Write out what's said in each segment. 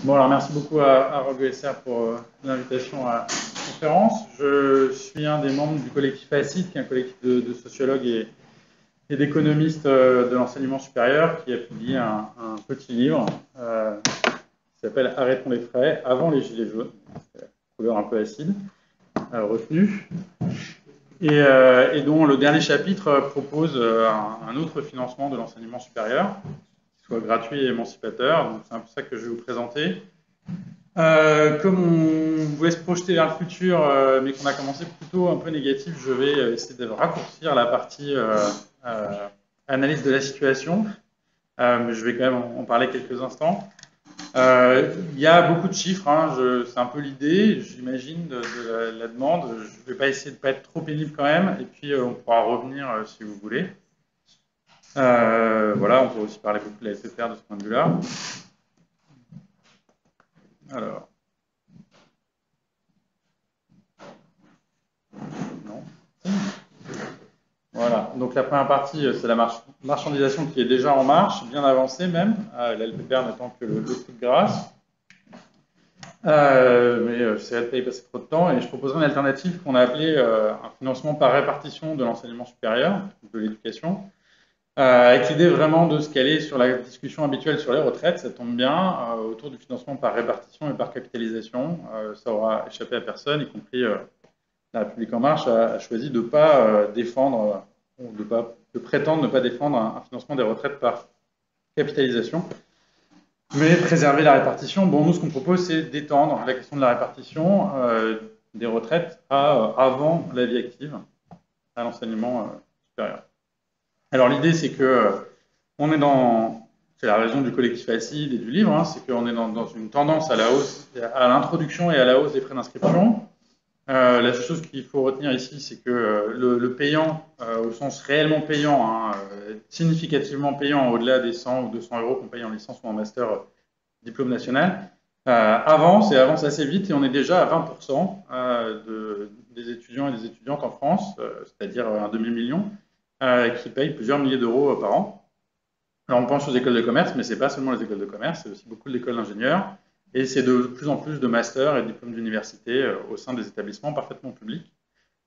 Bon, alors merci beaucoup à Rogue ESR pour l'invitation à la conférence. Je suis un des membres du collectif ACID, qui est un collectif de sociologues et d'économistes de l'enseignement supérieur, qui a publié un petit livre qui s'appelle Arrêtons les frais, avant les gilets jaunes. C'est la couleur un peu acide, retenue. Et dont le dernier chapitre propose un autre financement de l'enseignement supérieur, qui soit gratuit et émancipateur. Donc c'est un peu ça que je vais vous présenter. Comme on voulait se projeter vers le futur, mais qu'on a commencé plutôt un peu négatif, je vais essayer de raccourcir la partie analyse de la situation. Mais je vais quand même en parler quelques instants. Il y a beaucoup de chiffres, hein, c'est un peu l'idée, j'imagine, de la demande. Je ne vais pas essayer de ne pas être trop pénible quand même, et puis on pourra revenir si vous voulez. Voilà, on peut aussi parler beaucoup de la SFR de ce point de vue-là. Alors. Non. Voilà, donc la première partie, c'est la marchandisation qui est déjà en marche, bien avancée même, la LPPR n'attend que le coup de grâce. Mais j'essaierai de ne pas y passer trop de temps, et je proposerai une alternative qu'on a appelée un financement par répartition de l'enseignement supérieur, de l'éducation, avec l'idée vraiment de se caler sur la discussion habituelle sur les retraites. Ça tombe bien, autour du financement par répartition et par capitalisation. Ça aura échappé à personne, y compris la République En Marche a choisi de ne pas défendre, de prétendre ne pas défendre un financement des retraites par capitalisation, mais préserver la répartition. Bon, nous, ce qu'on propose, c'est d'étendre la question de la répartition des retraites avant la vie active, à l'enseignement supérieur. Alors, l'idée, c'est que on est dans, c'est la raison du collectif ACID et du livre, hein, c'est qu'on est dans une tendance à la hausse, à l'introduction et à la hausse des frais d'inscription. La chose qu'il faut retenir ici, c'est que le payant, au sens réellement payant, hein, significativement payant au-delà des 100 ou 200 euros qu'on paye en licence ou en master diplôme national, avance assez vite et on est déjà à 20% des étudiants et des étudiantes en France, c'est-à-dire un demi-million, qui payent plusieurs milliers d'euros par an. Alors on pense aux écoles de commerce, mais ce n'est pas seulement les écoles de commerce, c'est aussi beaucoup d'écoles d'ingénieurs. Et c'est de plus en plus de masters et de diplômes d'université au sein des établissements parfaitement publics,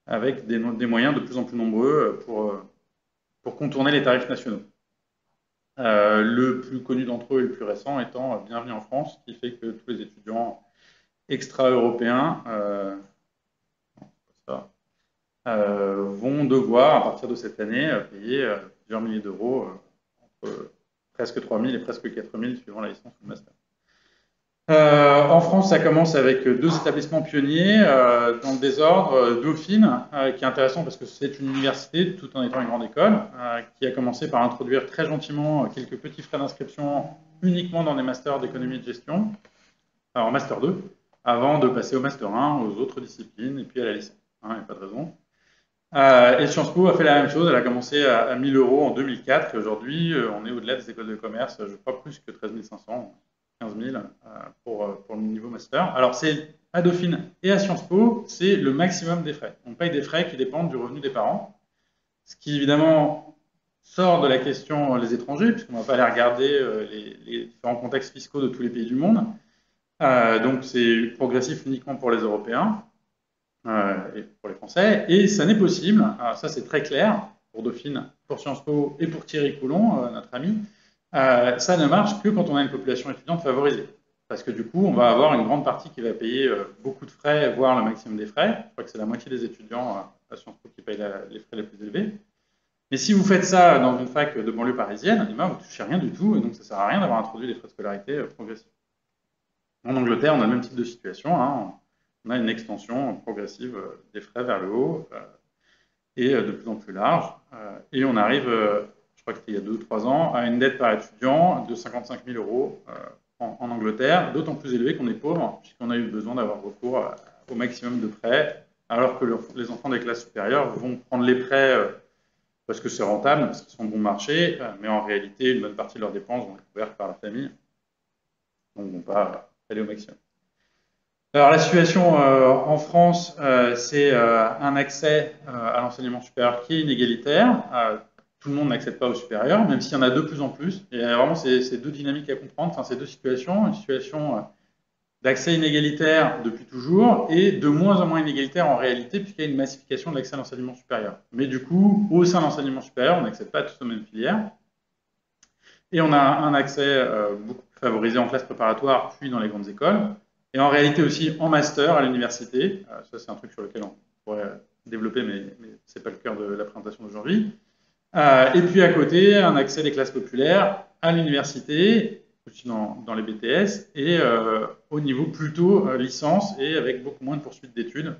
avec des moyens de plus en plus nombreux pour contourner les tarifs nationaux. Le plus connu d'entre eux et le plus récent étant Bienvenue en France, qui fait que tous les étudiants extra-européens vont devoir, à partir de cette année, payer plusieurs milliers d'euros, entre presque 3 000 et presque 4 000 suivant la licence ou le master. En France, ça commence avec deux établissements pionniers dans le désordre. Dauphine, qui est intéressant parce que c'est une université tout en étant une grande école, qui a commencé par introduire très gentiment quelques petits frais d'inscription uniquement dans des masters d'économie et de gestion, en master 2, avant de passer au master 1, aux autres disciplines et puis à la licence. Il n'y a pas de raison. Et Sciences Po a fait la même chose, elle a commencé à 1 000 euros en 2004 et aujourd'hui on est au-delà des écoles de commerce, je crois plus que 13 500. 15 000 pour le niveau master. Alors, c'est à Dauphine et à Sciences Po, c'est le maximum des frais. On paye des frais qui dépendent du revenu des parents, ce qui évidemment sort de la question les étrangers, puisqu'on ne va pas aller regarder les différents contextes fiscaux de tous les pays du monde. Donc, c'est progressif uniquement pour les Européens et pour les Français. Et ça n'est possible, alors ça c'est très clair, pour Dauphine, pour Sciences Po et pour Thierry Coulon, notre ami, ça ne marche que quand on a une population étudiante favorisée. Parce que du coup, on va avoir une grande partie qui va payer beaucoup de frais, voire le maximum des frais. Je crois que c'est la moitié des étudiants à Sciences Po qui payent les frais les plus élevés. Mais si vous faites ça dans une fac de banlieue parisienne, eh ben, vous ne touchez rien du tout, et donc ça ne sert à rien d'avoir introduit des frais de scolarité progressifs. En Angleterre, on a le même type de situation, hein. On a une extension progressive des frais vers le haut, et de plus en plus large. Et on arrive, je crois que c'était il y a 2 ou 3 ans, à une dette par étudiant de 55 000 euros en Angleterre, d'autant plus élevée qu'on est pauvre, puisqu'on a eu besoin d'avoir recours au maximum de prêts, alors que les enfants des classes supérieures vont prendre les prêts parce que c'est rentable, parce qu'ils sont bon marché, mais en réalité, une bonne partie de leurs dépenses vont être couvertes par la famille, donc ne vont pas aller au maximum. Alors la situation en France, c'est un accès à l'enseignement supérieur qui est inégalitaire. Tout le monde n'accède pas au supérieur, même s'il y en a de plus en plus. Il y a vraiment ces deux dynamiques à comprendre, enfin, ces deux situations. Une situation d'accès inégalitaire depuis toujours et de moins en moins inégalitaire en réalité puisqu'il y a une massification de l'accès à l'enseignement supérieur. Mais du coup, au sein de l'enseignement supérieur, on n'accède pas tous aux mêmes filières et on a un accès beaucoup plus favorisé en classe préparatoire puis dans les grandes écoles et en réalité aussi en master à l'université. Ça, c'est un truc sur lequel on pourrait développer, mais ce n'est pas le cœur de la présentation d'aujourd'hui. Et puis à côté, un accès des classes populaires à l'université, aussi dans les BTS, et au niveau plutôt licence, et avec beaucoup moins de poursuites d'études.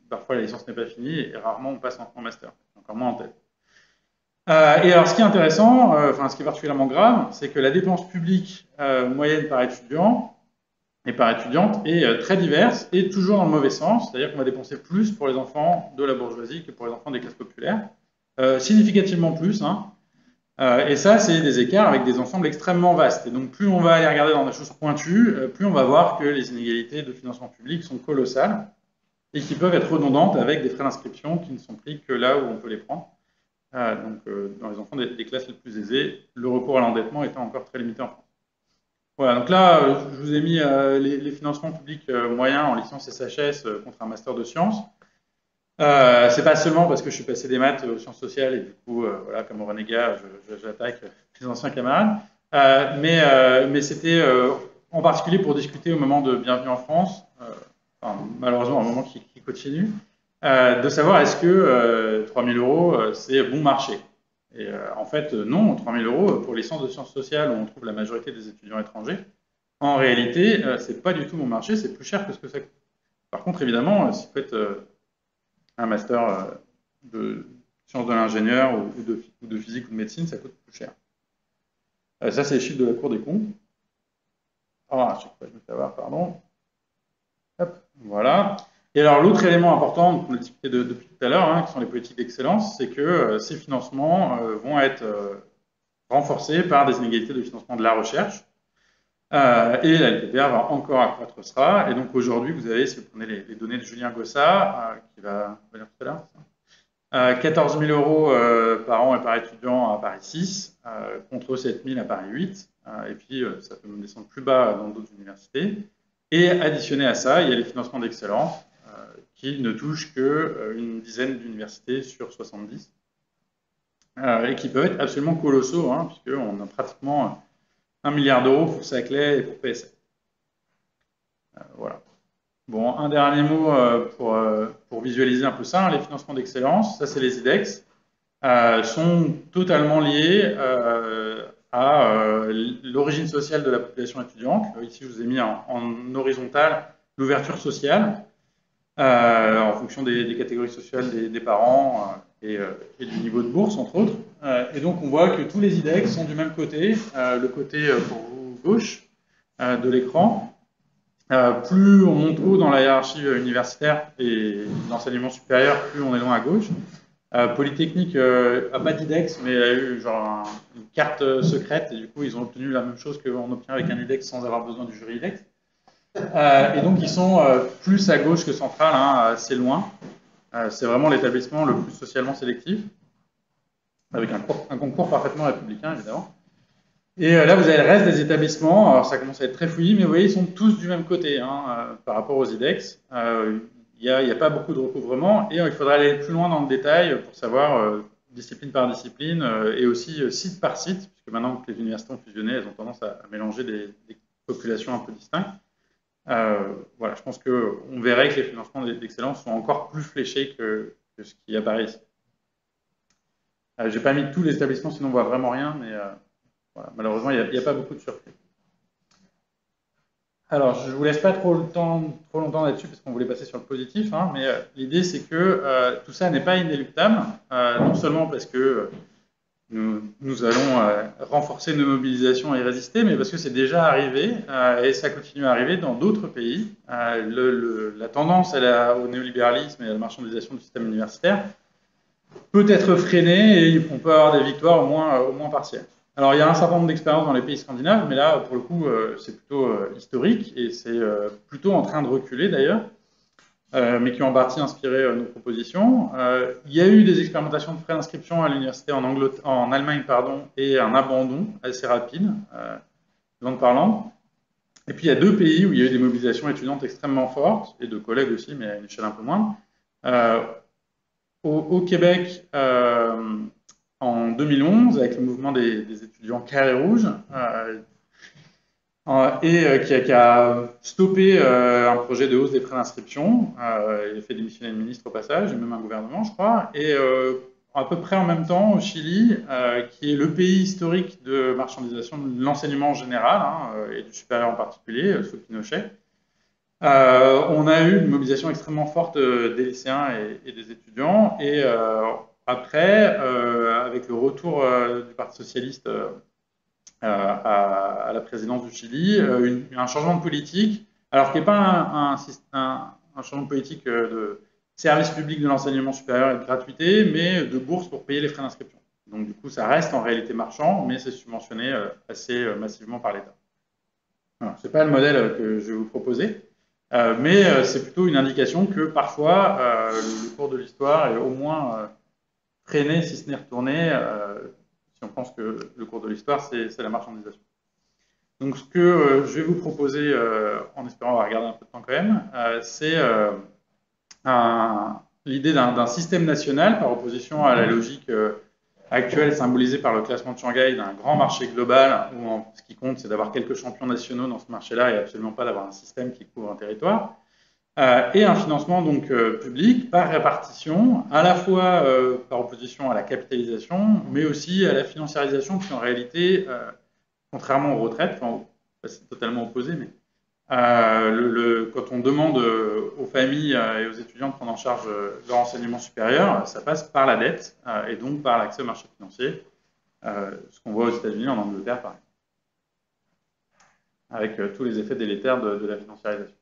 Parfois la licence n'est pas finie, et rarement on passe en master, encore moins en tête. Et alors ce qui est intéressant, enfin ce qui est particulièrement grave, c'est que la dépense publique moyenne par étudiant et par étudiante est très diverse, et toujours dans le mauvais sens, c'est-à-dire qu'on va dépenser plus pour les enfants de la bourgeoisie que pour les enfants des classes populaires. Significativement plus, hein. Et ça, c'est des écarts avec des ensembles extrêmement vastes. Et donc, plus on va aller regarder dans des choses pointues, plus on va voir que les inégalités de financement public sont colossales et qui peuvent être redondantes avec des frais d'inscription qui ne sont pris que là où on peut les prendre. Dans les enfants des classes les plus aisées, le recours à l'endettement étant encore très limité en France. Voilà, donc là, je vous ai mis les financements publics moyens en licence SHS contre un master de sciences. C'est pas seulement parce que je suis passé des maths aux sciences sociales et du coup, voilà, comme au renégat, j'attaque mes anciens camarades. Mais c'était en particulier pour discuter au moment de Bienvenue en France, enfin, malheureusement un moment qui continue, de savoir est-ce que 3 000 euros c'est bon marché. Et en fait, non, 3 000 euros pour les sciences de sciences sociales où on trouve la majorité des étudiants étrangers, en réalité, c'est pas du tout bon marché, c'est plus cher que ce que ça coûte. Par contre, évidemment, si vous faites un master de sciences de l'ingénieur ou de physique ou de médecine, ça coûte plus cher. Ça, c'est les chiffres de la Cour des comptes. Ah, à chaque fois, je me fais avoir, pardon. Hop, voilà. Et alors, l'autre élément important qu'on a discuté depuis tout à l'heure, hein, qui sont les politiques d'excellence, c'est que ces financements vont être renforcés par des inégalités de financement de la recherche. Et la LPPR va encore accroître ça. Et donc aujourd'hui, vous avez, si vous prenez les données de Julien Gossa, qui va venir tout à l'heure, 14 000 euros par an et par étudiant à Paris 6, contre 7 000 à Paris 8. Et puis, ça peut même descendre plus bas dans d'autres universités. Et additionné à ça, il y a les financements d'excellence, qui ne touchent qu'une dizaine d'universités sur 70, et qui peuvent être absolument colossaux, hein, puisqu'on a pratiquement 1 milliard d'euros pour Saclay et pour PSA. Voilà. Bon, un dernier mot pour visualiser un peu ça, hein, les financements d'excellence, ça c'est les IDEX, sont totalement liés à l'origine sociale de la population étudiante. Ici, je vous ai mis en horizontal l'ouverture sociale, en fonction des catégories sociales des parents et du niveau de bourse, entre autres. Et donc, on voit que tous les IDEX sont du même côté, le côté, pour vous, gauche de l'écran. Plus on monte haut dans la hiérarchie universitaire et l'enseignement supérieur, plus on est loin à gauche. Polytechnique n'a pas d'IDEX, mais a eu genre une carte secrète, et du coup, ils ont obtenu la même chose qu'on obtient avec un IDEX sans avoir besoin du jury IDEX. Et donc, ils sont plus à gauche que central, hein, assez loin. C'est vraiment l'établissement le plus socialement sélectif, avec un concours parfaitement républicain, évidemment. Et là, vous avez le reste des établissements. Alors, ça commence à être très fouillis, mais vous voyez, ils sont tous du même côté, hein, par rapport aux IDEX. Il n'y a pas beaucoup de recouvrement, et il faudra aller plus loin dans le détail pour savoir discipline par discipline, et aussi site par site, puisque maintenant que les universités ont fusionné, elles ont tendance à mélanger des populations un peu distinctes. Voilà, je pense qu'on verrait que les financements d'excellence sont encore plus fléchés que ce qui apparaît ici. Je n'ai pas mis tous les établissements, sinon on ne voit vraiment rien, mais voilà, malheureusement, il n'y a pas beaucoup de surprises. Alors, je ne vous laisse pas trop longtemps là-dessus, parce qu'on voulait passer sur le positif, hein, mais l'idée, c'est que tout ça n'est pas inéluctable, non seulement parce que nous allons renforcer nos mobilisations et y résister, mais parce que c'est déjà arrivé, et ça continue à arriver dans d'autres pays. La tendance au néolibéralisme et à la marchandisation du système universitaire peut être freinée, et on peut avoir des victoires au moins partielles. Alors, il y a un certain nombre d'expériences dans les pays scandinaves, mais là, pour le coup, c'est plutôt historique, et c'est plutôt en train de reculer d'ailleurs, mais qui ont en partie inspiré nos propositions. Il y a eu des expérimentations de frais d'inscription à l'université en Allemagne, et un abandon assez rapide, langue parlante. Et puis il y a deux pays où il y a eu des mobilisations étudiantes extrêmement fortes, et de collègues aussi, mais à une échelle un peu moindre. Au Québec, en 2011, avec le mouvement des étudiants Carré Rouge, qui a stoppé un projet de hausse des frais d'inscription. Il a fait démissionner le ministre au passage, et même un gouvernement, je crois. Et à peu près en même temps, au Chili, qui est le pays historique de marchandisation de l'enseignement général, et du supérieur en particulier, sous Pinochet, on a eu une mobilisation extrêmement forte des lycéens et des étudiants. Et après, avec le retour du Parti socialiste à la présidence du Chili, un changement de politique, alors qui n'est pas un changement de politique de service public de l'enseignement supérieur et de gratuité, mais de bourse pour payer les frais d'inscription. Donc du coup, ça reste en réalité marchand, mais c'est subventionné assez massivement par l'État. Ce n'est pas le modèle que je vais vous proposer, mais c'est plutôt une indication que parfois le cours de l'histoire est au moins freiné, si ce n'est retourné, si on pense que le cours de l'histoire, c'est la marchandisation. Donc ce que je vais vous proposer, en espérant avoir gardé un peu de temps quand même, c'est l'idée d'un système national par opposition à la logique actuelle symbolisée par le classement de Shanghai d'un grand marché global où ce qui compte c'est d'avoir quelques champions nationaux dans ce marché-là et absolument pas d'avoir un système qui couvre un territoire. Et un financement donc public par répartition, à la fois par opposition à la capitalisation, mais aussi à la financiarisation, qui en réalité, contrairement aux retraites, enfin, c'est totalement opposé, mais quand on demande aux familles et aux étudiants de prendre en charge leur enseignement supérieur, ça passe par la dette et donc par l'accès au marché financier, ce qu'on voit aux États-Unis, en Angleterre, par exemple, avec tous les effets délétères de la financiarisation.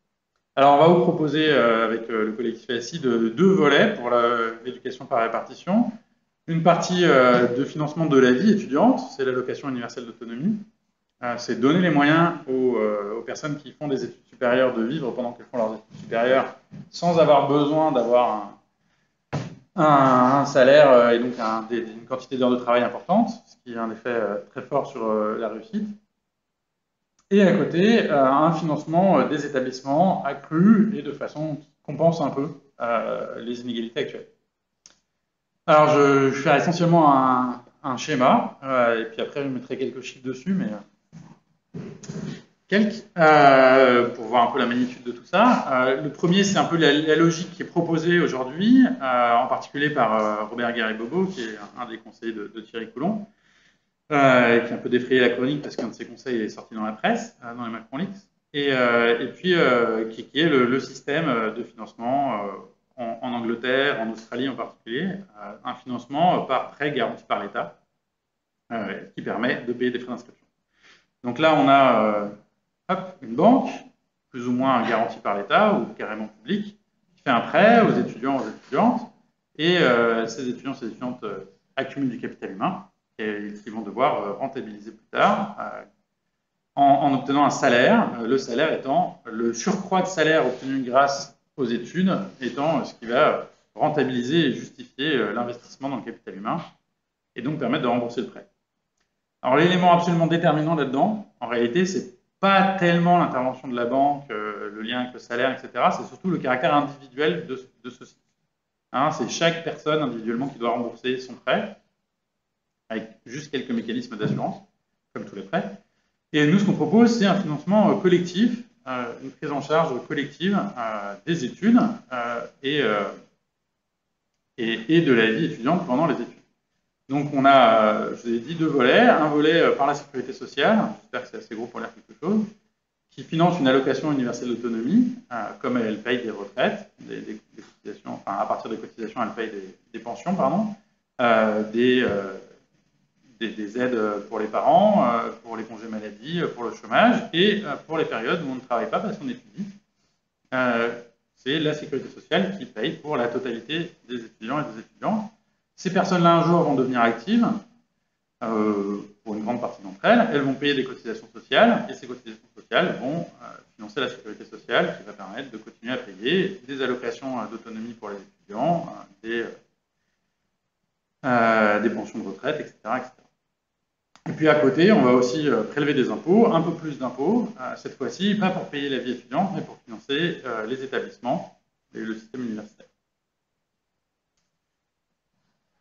Alors, on va vous proposer, avec le collectif ASI, deux volets pour l'éducation par répartition. Une partie de financement de la vie étudiante, c'est l'allocation universelle d'autonomie. C'est donner les moyens aux personnes qui font des études supérieures de vivre pendant qu'elles font leurs études supérieures sans avoir besoin d'avoir un salaire et donc une quantité d'heures de travail importante, ce qui a un effet très fort sur la réussite. Et à côté, un financement des établissements accru et de façon qui compense un peu les inégalités actuelles. Alors, je fais essentiellement un schéma, et puis après, je mettrai quelques chiffres dessus, mais pour voir un peu la magnitude de tout ça. Le premier, c'est un peu la logique qui est proposée aujourd'hui, en particulier par Robert Guéry-Bobo, qui est un des conseillers de Thierry Coulon, qui a un peu défrayé la chronique parce qu'un de ses conseils est sorti dans la presse, dans les Macron Leaks, et puis qui est le système de financement en Angleterre, en Australie en particulier, un financement par prêt garanti par l'État, qui permet de payer des frais d'inscription. Donc là, on a une banque, plus ou moins garantie par l'État ou carrément publique, qui fait un prêt aux étudiants, aux étudiantes, et ces étudiants, ces étudiantes accumulent du capital humain, et ils vont devoir rentabiliser plus tard en obtenant un salaire, le salaire étant le surcroît de salaire obtenu grâce aux études, étant ce qui va rentabiliser et justifier l'investissement dans le capital humain, et donc permettre de rembourser le prêt. Alors l'élément absolument déterminant là-dedans, en réalité, c'est pas tellement l'intervention de la banque, le lien avec le salaire, etc. C'est surtout le caractère individuel de ceci. C'est chaque personne individuellement qui doit rembourser son prêt, avec juste quelques mécanismes d'assurance, comme tous les prêts. Et nous, ce qu'on propose, c'est un financement collectif, une prise en charge collective des études et de la vie étudiante pendant les études. Donc on a, je vous ai dit, deux volets. Un volet par la sécurité sociale, j'espère que c'est assez gros pour lire quelque chose, qui finance une allocation universelle d'autonomie, comme elle paye des retraites, des cotisations, enfin à partir des cotisations, elle paye des pensions, pardon, des aides pour les parents, pour les congés maladie, pour le chômage, et pour les périodes où on ne travaille pas parce qu'on étudie. C'est la sécurité sociale qui paye pour la totalité des étudiants et des étudiantes. Ces personnes-là, un jour, vont devenir actives, pour une grande partie d'entre elles. Elles vont payer des cotisations sociales, et ces cotisations sociales vont financer la sécurité sociale, qui va permettre de continuer à payer des allocations d'autonomie pour les étudiants, des pensions de retraite, etc., etc. Et puis à côté, on va aussi prélever des impôts, un peu plus d'impôts, cette fois-ci, pas pour payer la vie étudiante, mais pour financer les établissements et le système universitaire.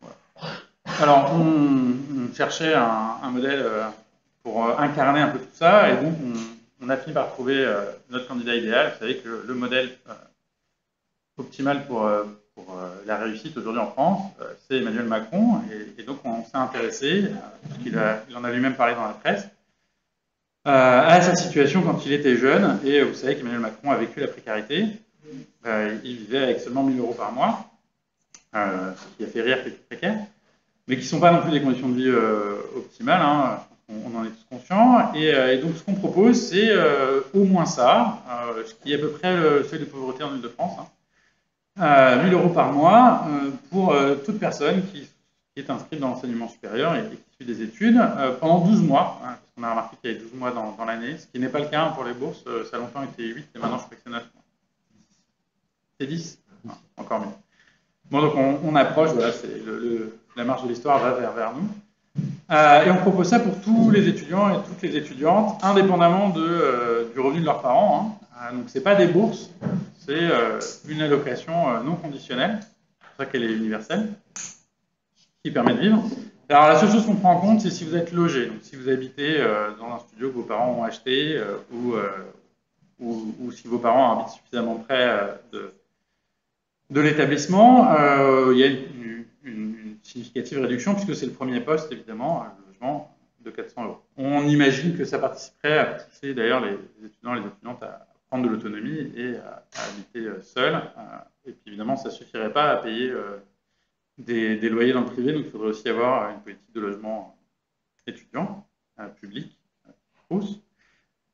Voilà. Alors, on cherchait un modèle pour incarner un peu tout ça, et donc on a fini par trouver notre candidat idéal. Vous savez que le modèle optimal pour la réussite aujourd'hui en France, c'est Emmanuel Macron, et donc on s'est intéressé, puisqu'il en a lui-même parlé dans la presse, à sa situation quand il était jeune, et vous savez qu'Emmanuel Macron a vécu la précarité. Il vivait avec seulement 1 000 € par mois, ce qui a fait rire quelques précaires, mais qui ne sont pas non plus des conditions de vie optimales, hein, on en est tous conscients. Et donc ce qu'on propose, c'est au moins ça, ce qui est à peu près le seuil de pauvreté en Ile-de-France, hein. 1 000 € par mois pour toute personne qui est inscrite dans l'enseignement supérieur et qui suit des études pendant 12 mois, hein, parce qu'on a remarqué qu'il y avait 12 mois dans l'année, ce qui n'est pas le cas pour les bourses. Ça a longtemps été 8 et maintenant je crois que c'est 9 mois. C'est 10 ? Non, encore mieux. Bon, donc on approche, voilà, la marche de l'histoire va vers nous. Et on propose ça pour tous les étudiants et toutes les étudiantes, indépendamment du revenu de leurs parents, hein. Donc c'est pas des bourses, c'est une allocation non conditionnelle, c'est pour ça qu'elle est universelle, qui permet de vivre. Alors la seule chose qu'on prend en compte, c'est si vous êtes logé. Donc si vous habitez dans un studio que vos parents ont acheté, ou si vos parents habitent suffisamment près de l'établissement, il y a une significative réduction, puisque c'est le premier poste, évidemment, le logement de 400 €. On imagine que ça participerait à pousser d'ailleurs les étudiants et les étudiantes à prendre de l'autonomie et à habiter seuls. Et puis évidemment, ça ne suffirait pas à payer des loyers dans le privé, donc il faudrait aussi avoir une politique de logement étudiant, public, hausse.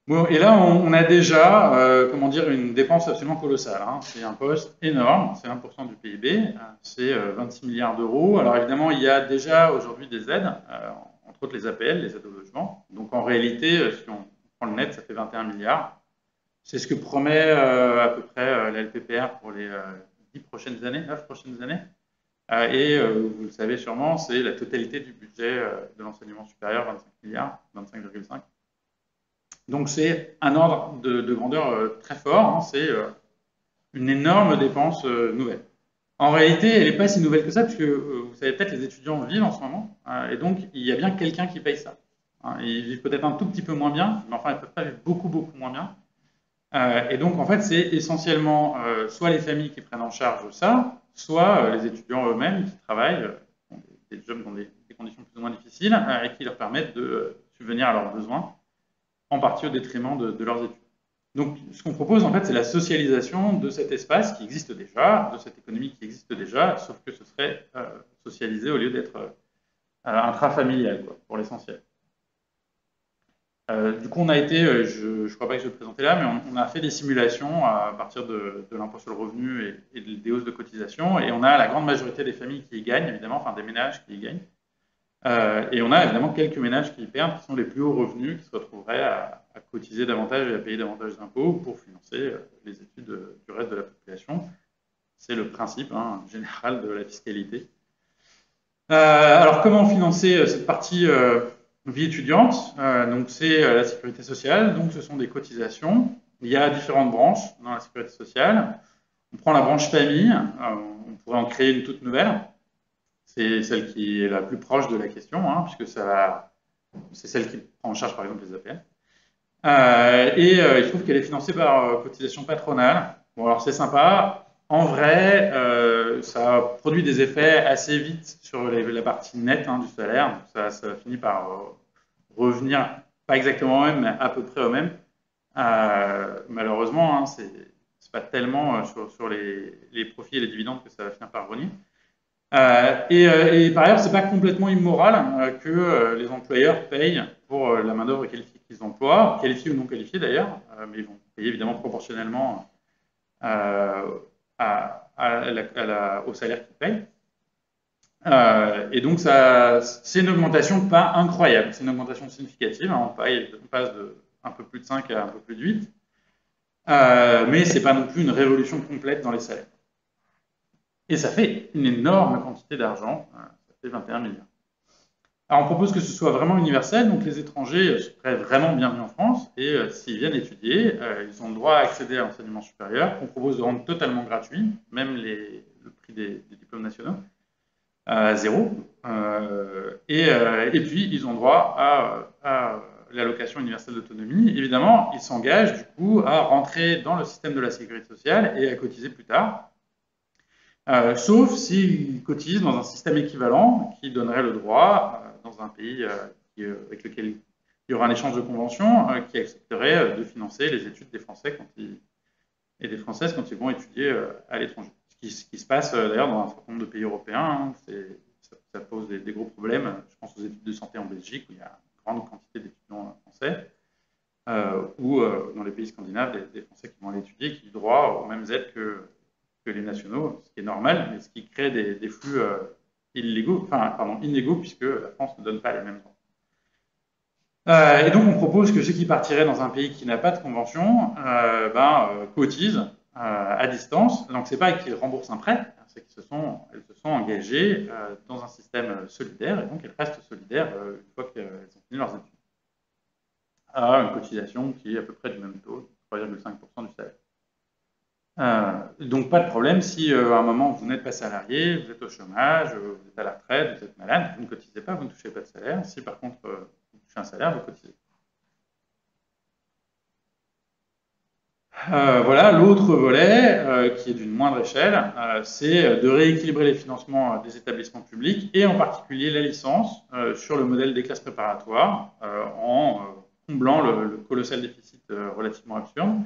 Bon, et là, on a déjà, comment dire, une dépense absolument colossale, hein. C'est un poste énorme, c'est 1% du PIB, c'est 26 milliards d'euros. Alors évidemment, il y a déjà aujourd'hui des aides, entre autres les APL, les aides au logement. Donc en réalité, si on prend le net, ça fait 21 milliards. C'est ce que promet à peu près la LPPR pour les 10 prochaines années, 9 prochaines années. Et vous le savez sûrement, c'est la totalité du budget de l'enseignement supérieur, 25 milliards, 25,5. Donc c'est un ordre de grandeur très fort, hein. C'est une énorme dépense nouvelle. En réalité, elle n'est pas si nouvelle que ça, puisque vous savez peut-être, les étudiants vivent en ce moment, et donc il y a bien quelqu'un qui paye ça, hein. Ils vivent peut-être un tout petit peu moins bien, mais enfin ils ne peuvent pas vivre beaucoup moins bien. Et donc en fait, c'est essentiellement soit les familles qui prennent en charge ça, soit les étudiants eux-mêmes qui travaillent, des jobs dans des conditions plus ou moins difficiles, et qui leur permettent de subvenir à leurs besoins, en partie au détriment de leurs études. Donc, ce qu'on propose, en fait, c'est la socialisation de cet espace qui existe déjà, de cette économie qui existe déjà, sauf que ce serait socialisé au lieu d'être intrafamilial, quoi, pour l'essentiel. Du coup, on a été, je ne crois pas que je vais le présenter là, mais on a fait des simulations à partir de l'impôt sur le revenu et des hausses de cotisation, et on a la grande majorité des familles qui y gagnent, évidemment, enfin des ménages qui y gagnent. Et on a évidemment quelques ménages qui y perdent, qui sont les plus hauts revenus, qui se retrouveraient à cotiser davantage et à payer davantage d'impôts pour financer les études du reste de la population. C'est le principe, hein, général de la fiscalité. Alors, comment financer cette partie vie étudiante? Donc, c'est la sécurité sociale, donc ce sont des cotisations. Il y a différentes branches dans la sécurité sociale. On prend la branche famille, on pourrait en créer une toute nouvelle. C'est celle qui est la plus proche de la question, hein, puisque c'est celle qui prend en charge par exemple les APL. Il se trouve qu'elle est financée par cotisation patronale. Bon, alors c'est sympa. En vrai, ça produit des effets assez vite sur la partie nette, hein, du salaire. Donc ça finit par revenir, pas exactement au même, mais à peu près au même. Malheureusement, hein, c'est pas tellement sur les profits et les dividendes que ça va finir par revenir. Et par ailleurs, c'est pas complètement immoral que les employeurs payent pour la main-d'œuvre qualifiée qu'ils emploient, qualifiée ou non qualifiée d'ailleurs, mais ils vont payer évidemment proportionnellement au salaire qu'ils payent. Et donc, c'est une augmentation pas incroyable, c'est une augmentation significative, hein. On passe de un peu plus de 5 à un peu plus de 8, mais c'est pas non plus une révolution complète dans les salaires. Et ça fait une énorme quantité d'argent, ça fait 21 milliards. Alors, on propose que ce soit vraiment universel, donc les étrangers seraient vraiment bienvenus en France, et s'ils viennent étudier, ils ont le droit à accéder à l'enseignement supérieur, qu'on propose de rendre totalement gratuit, même le prix des diplômes nationaux, à zéro. Et puis, ils ont droit à l'allocation universelle d'autonomie. Évidemment, ils s'engagent du coup à rentrer dans le système de la sécurité sociale et à cotiser plus tard. Sauf s'ils cotisent dans un système équivalent qui donnerait le droit, dans un pays avec lequel il y aura un échange de conventions, qui accepterait de financer les études des Français et des Françaises quand ils vont étudier à l'étranger. Ce qui se passe d'ailleurs dans un certain nombre de pays européens, hein, ça pose des gros problèmes. Je pense aux études de santé en Belgique, où il y a une grande quantité d'étudiants français, ou dans les pays scandinaves, des Français qui vont aller étudier, qui ont droit aux mêmes aides que les nationaux, ce qui est normal, mais ce qui crée des flux inégaux, puisque la France ne donne pas les mêmes droits. Et donc on propose que ceux qui partiraient dans un pays qui n'a pas de convention cotisent à distance. Donc c'est pas qu'ils remboursent un prêt, c'est qu'elles se sont engagées dans un système solidaire, et donc elles restent solidaires une fois qu'elles ont fini leurs études, à une cotisation qui est à peu près du même taux, 3,5% du salaire. Donc pas de problème si à un moment vous n'êtes pas salarié, vous êtes au chômage, vous êtes à la retraite, vous êtes malade, vous ne cotisez pas, vous ne touchez pas de salaire. Si par contre vous touchez un salaire, vous cotisez. Voilà, l'autre volet, qui est d'une moindre échelle, c'est de rééquilibrer les financements des établissements publics et en particulier la licence sur le modèle des classes préparatoires en comblant le colossal déficit relativement absurde.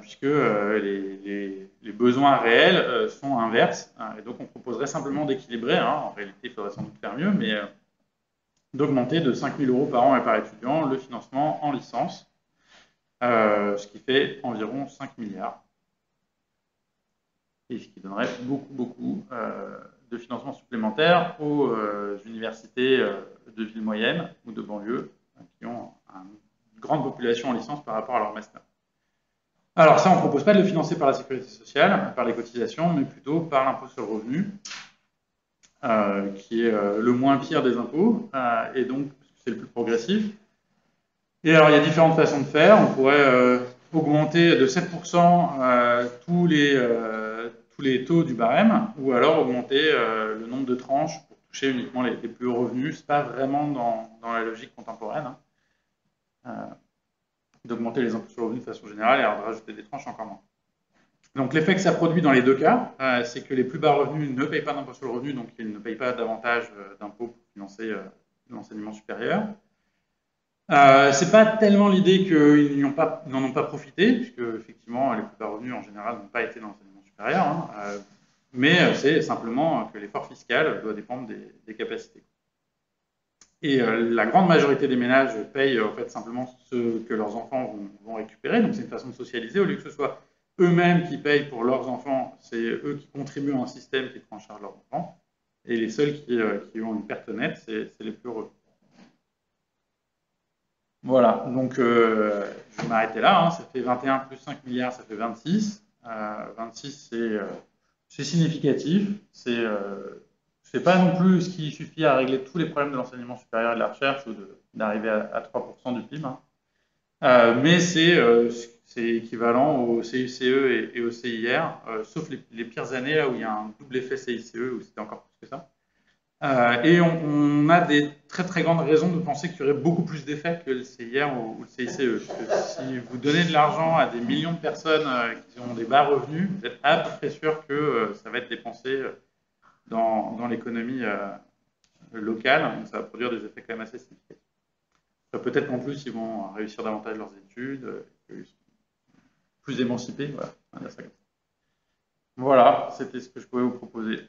Puisque les besoins réels sont inverses. Et donc on proposerait simplement d'équilibrer, hein, en réalité il faudrait sans doute faire mieux, mais d'augmenter de 5 000 € par an et par étudiant le financement en licence, ce qui fait environ 5 milliards. Et ce qui donnerait beaucoup de financement supplémentaire aux universités de villes moyennes ou de banlieue qui ont une grande population en licence par rapport à leur master. Alors ça, on ne propose pas de le financer par la sécurité sociale, par les cotisations, mais plutôt par l'impôt sur le revenu, qui est le moins pire des impôts, et donc c'est le plus progressif. Et alors il y a différentes façons de faire. On pourrait augmenter de 7% tous les taux du barème, ou alors augmenter le nombre de tranches pour toucher uniquement les plus hauts revenus. Ce n'est pas vraiment dans la logique contemporaine. D'augmenter les impôts sur le revenu de façon générale et de rajouter des tranches encore moins. Donc l'effet que ça produit dans les deux cas, c'est que les plus bas revenus ne payent pas d'impôt sur le revenu, donc ils ne payent pas davantage d'impôts pour financer l'enseignement supérieur. C'est pas tellement l'idée qu'ils n'en ont pas profité, puisque effectivement les plus bas revenus en général n'ont pas été dans l'enseignement supérieur, hein, mais c'est simplement que l'effort fiscal doit dépendre des capacités. Et la grande majorité des ménages payent en fait simplement ce que leurs enfants vont récupérer. Donc c'est une façon de socialiser. Au lieu que ce soit eux-mêmes qui payent pour leurs enfants, c'est eux qui contribuent à un système qui prend en charge leurs enfants. Et les seuls qui ont une perte nette, c'est les plus heureux. Voilà, donc je vais m'arrêter là. Hein. Ça fait 21 plus 5 milliards, ça fait 26. 26, c'est significatif. C'est pas non plus ce qui suffit à régler tous les problèmes de l'enseignement supérieur et de la recherche ou d'arriver à 3% du PIB. Hein. Mais c'est équivalent au CICE et au CIR, sauf les pires années là où il y a un double effet CICE, où c'était encore plus que ça. Et on a des très très grandes raisons de penser qu'il y aurait beaucoup plus d'effets que le CIR ou le CICE. Parce que si vous donnez de l'argent à des millions de personnes qui ont des bas revenus, vous êtes à peu près sûr que ça va être dépensé dans l'économie locale, donc ça va produire des effets quand même assez significatifs. Peut-être qu'en plus, ils vont réussir davantage leurs études, qu'ils sont plus émancipés, voilà, on va dire ça comme ça. Voilà, c'était ce que je pouvais vous proposer.